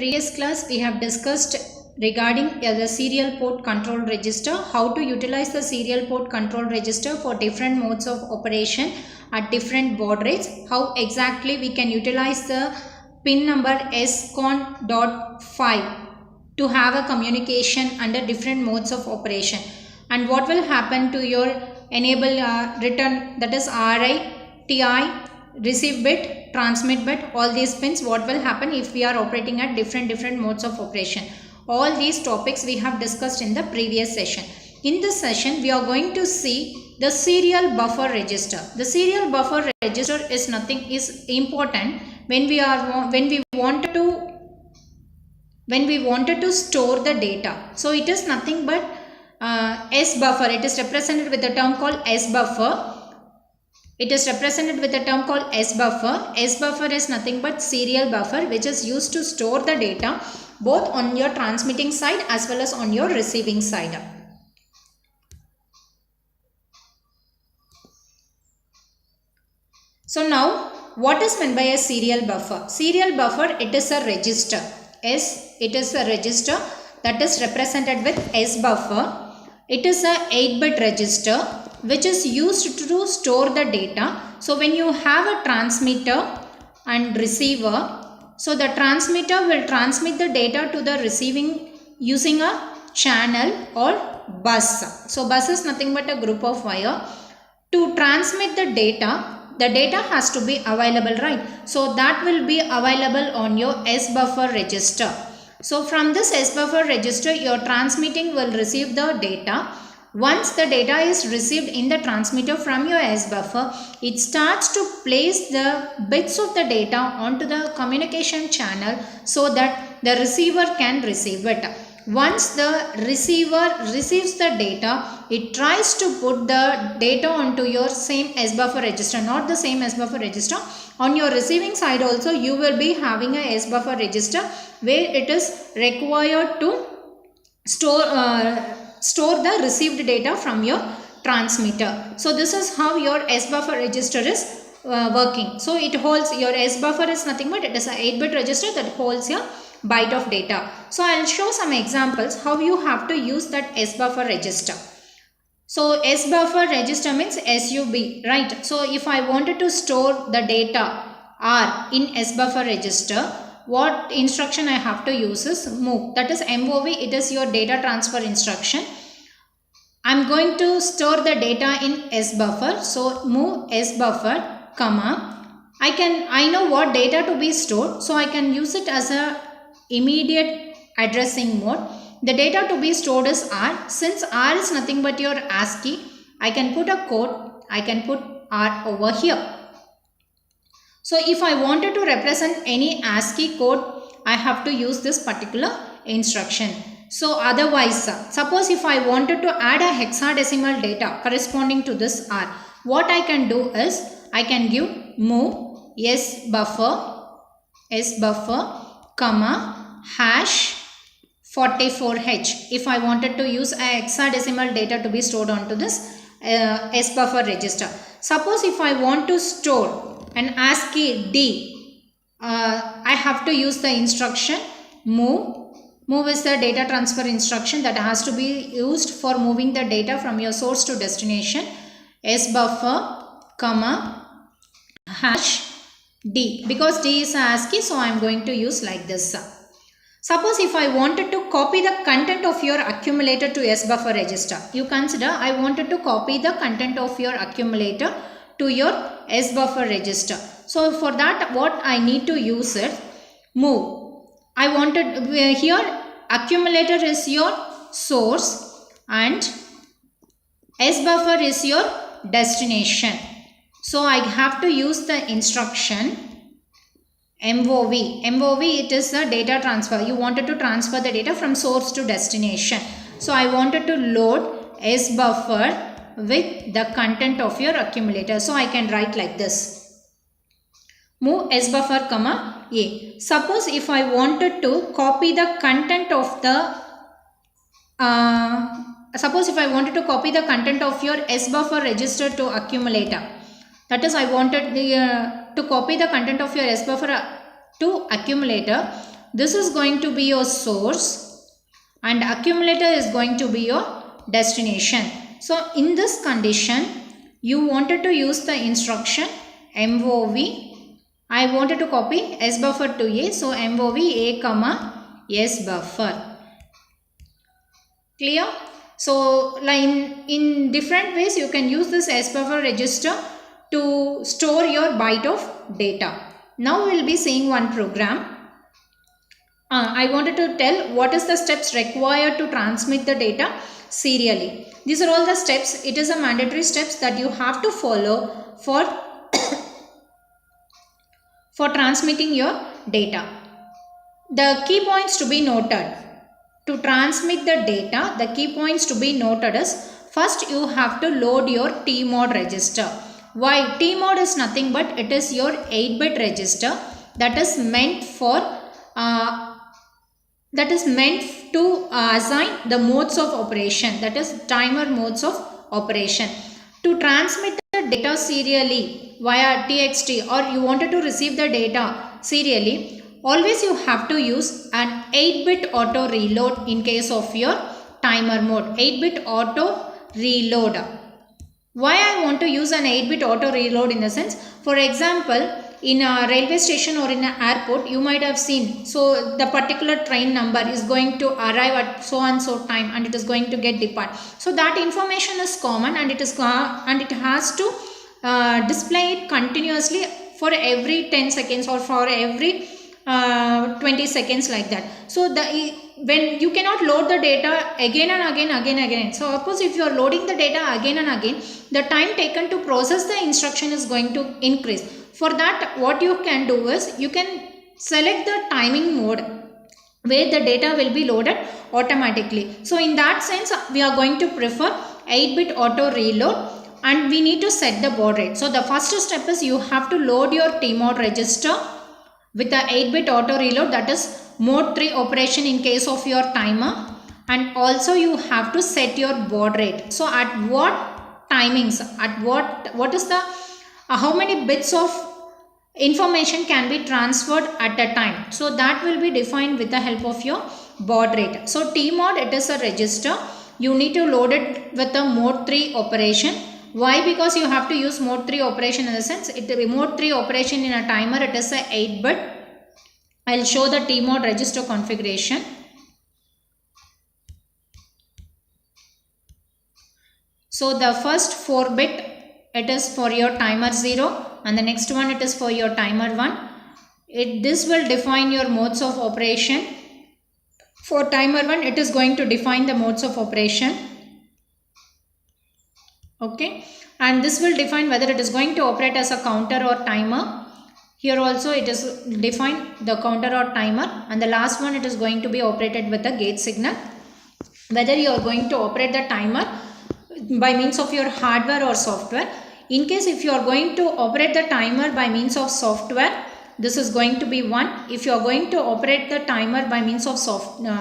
Previous class we have discussed regarding the serial port control register, how to utilize the serial port control register for different modes of operation at different baud rates, how exactly we can utilize the pin number SCON.5 to have a communication under different modes of operation, and what will happen to your enable return, that is RI, TI, receive bit, transmit bit, all these pins, what will happen if we are operating at different modes of operation. All these topics we have discussed in the previous session. In this session we are going to see the serial buffer register. The serial buffer register is important when we wanted to store the data. So it is nothing but S buffer. It is represented with a term called S buffer. It is represented with a term called S buffer. S buffer is nothing but serial buffer which is used to store the data both on your transmitting side as well as on your receiving side. So now what is meant by a serial buffer? Serial buffer, it is a register. It is a register that is represented with S buffer. It is a 8-bit register which is used to store the data. So when you have a transmitter and receiver, so the transmitter will transmit the data to the receiving using a channel or bus. So bus is nothing but a group of wire. To transmit the data has to be available, right? So that will be available on your S buffer register. So from this S buffer register, your transmitting will receive the data. Once the data is received in the transmitter from your S buffer, it starts to place the bits of the data onto the communication channel so that the receiver can receive it. Once the receiver receives the data, it tries to put the data onto your same S buffer register, not the same S buffer register. On your receiving side also, you will be having a S buffer register where it is required to store the received data from your transmitter. So this is how your S buffer register is working. So it holds, your S buffer is nothing but it is a 8-bit register that holds your byte of data. So I will show some examples how you have to use that S buffer register. So S buffer register means SUB, right? So if I wanted to store the data R in S buffer register, what instruction I have to use is move. That is MOV, it is your data transfer instruction. I am going to store the data in S buffer. So move S buffer, comma. I know what data to be stored. So I can use it as a immediate addressing mode. The data to be stored is R. Since R is nothing but your ASCII, I can put a code. I can put R over here. So if I wanted to represent any ASCII code, I have to use this particular instruction. So otherwise, suppose if I wanted to add a hexadecimal data corresponding to this R, what I can do is I can give move S buffer, comma, hash 44H. If I wanted to use a hexadecimal data to be stored onto this S buffer register. Suppose if I want to store an ASCII D, I have to use the instruction move. Move is the data transfer instruction that has to be used for moving the data from your source to destination. S buffer, comma, hash D. Because D is ASCII, so I am going to use like this. Suppose if I wanted to copy the content of your accumulator to S buffer register. You consider I wanted to copy the content of your accumulator to your S buffer register. So for that, what I need to use is move. I wanted here accumulator is your source and S buffer is your destination. So I have to use the instruction MOV. MOV, it is the data transfer. You wanted to transfer the data from source to destination. So I wanted to load S buffer with the content of your accumulator. So I can write like this. Move S buffer, comma, A. Suppose if I wanted to copy the content of the your S buffer register to accumulator. That is, I wanted to copy the content of your S buffer to accumulator. This is going to be your source and accumulator is going to be your destination. So in this condition, you wanted to use the instruction mov. I wanted to copy S buffer to A, so mov A comma S buffer. Clear? So in different ways you can use this S buffer register to store your byte of data. Now we will be seeing one program. I wanted to tell what is the steps required to transmit the data serially. These are all the steps. It is a mandatory steps that you have to follow for for transmitting your data. The key points to be noted. To transmit the data, the key points to be noted is, first you have to load your TMOD register. Why? TMOD is nothing but it is your 8-bit register that is meant for to assign the modes of operation, that is timer modes of operation. To transmit the data serially via TXT, or you wanted to receive the data serially, always you have to use an 8-bit auto reload in case of your timer mode. 8-bit auto reload. Why I want to use an 8-bit auto reload? In the sense, for example, in a railway station or in an airport, you might have seen, so the particular train number is going to arrive at so and so time and it is going to get depart. So that information is common and it has to display it continuously for every 10 seconds or for every 20 seconds, like that. So when you cannot load the data again and again. So suppose if you are loading the data again and again, the time taken to process the instruction is going to increase. For that, what you can do is you can select the timing mode where the data will be loaded automatically. So in that sense, we are going to prefer 8-bit auto reload, and we need to set the baud rate. So the first step is you have to load your TMOD register with the 8-bit auto reload, that is mode 3 operation in case of your timer, and also you have to set your baud rate. So at what timings, at what is the how many bits of information can be transferred at a time. So that will be defined with the help of your baud rate. So TMOD, it is a register. You need to load it with the mode 3 operation. Why? Because you have to use mode 3 operation in the sense, mode 3 operation in a timer, it is a 8-bit. I will show the TMOD register configuration. So the first 4-bit, it is for your timer 0, and the next one it is for your timer 1. This will define your modes of operation. For timer 1, it is going to define the modes of operation. Okay, and this will define whether it is going to operate as a counter or timer. Here also it is defined the counter or timer, and the last one, it is going to be operated with a gate signal. Whether you are going to operate the timer by means of your hardware or software. In case if you are going to operate the timer by means of software, this is going to be 1. If you are going to operate the timer by means of software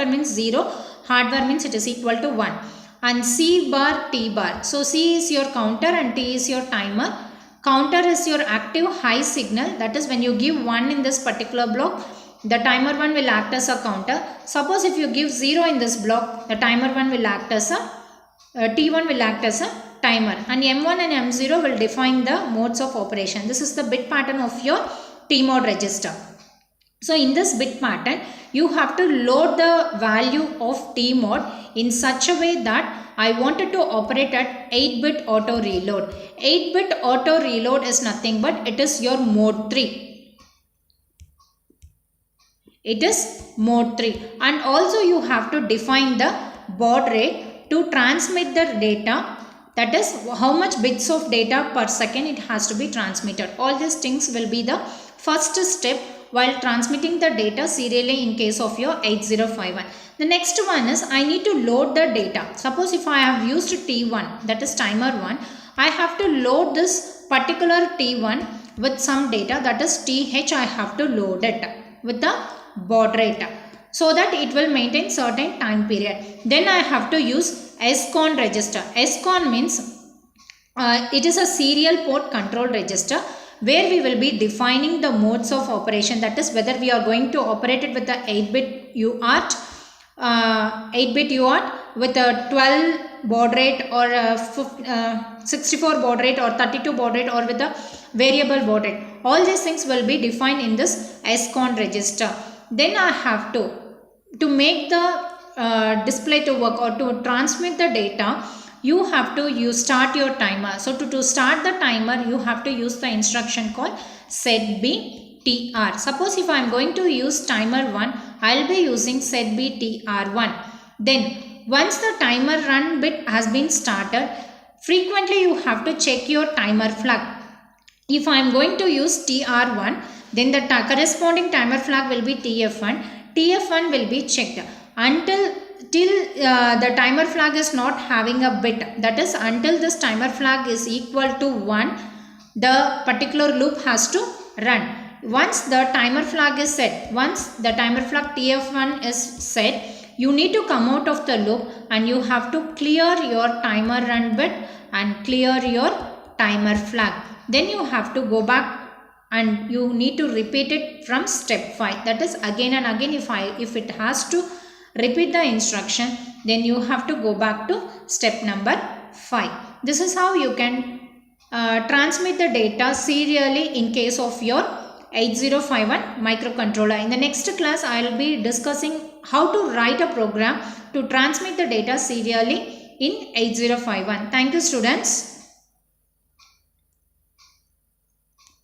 means 0, hardware means it is equal to 1. And C bar, T bar. So C is your counter and T is your timer. Counter is your active high signal, that is when you give 1 in this particular block, the timer 1 will act as a counter. Suppose if you give 0 in this block, the timer 1 will act as a T1 will act as a timer, and M1 and M0 will define the modes of operation. This is the bit pattern of your TMOD register. So in this bit pattern, you have to load the value of TMOD in such a way that I wanted to operate at 8-bit auto reload. 8-bit auto reload is nothing but it is your mode 3. It is mode 3, and also you have to define the baud rate to transmit the data, that is how much bits of data per second it has to be transmitted. All these things will be the first step while transmitting the data serially in case of your 8051. The next one is I need to load the data. Suppose if I have used T1, that is timer 1, I have to load this particular T1 with some data, that is TH. I have to load it with the baud rate so that it will maintain certain time period. Then I have to use SCON register. SCON means it is a serial port control register where we will be defining the modes of operation, that is whether we are going to operate it with the 8-bit UART, 8-bit UART with a 12 baud rate or a 64 baud rate or 32 baud rate, or with a variable baud rate. All these things will be defined in this SCON register. Then I have to make the display to work or to transmit the data, you have to start your timer. So to start the timer, you have to use the instruction called setbtr. Suppose if I am going to use timer 1, I will be using setbtr1. Then once the timer run bit has been started, frequently you have to check your timer flag. If I am going to use TR1, then the corresponding timer flag will be TF1. TF1 will be checked till the timer flag is not having a bit. That is, until this timer flag is equal to 1, the particular loop has to run. Once the timer flag is set, once the timer flag TF1 is set, you need to come out of the loop and you have to clear your timer run bit and clear your timer flag. Then you have to go back and you need to repeat it from step 5. That is, again and again, if it has to repeat the instruction, then you have to go back to step number 5. This is how you can transmit the data serially in case of your 8051 microcontroller. In the next class, I will be discussing how to write a program to transmit the data serially in 8051. Thank you, students.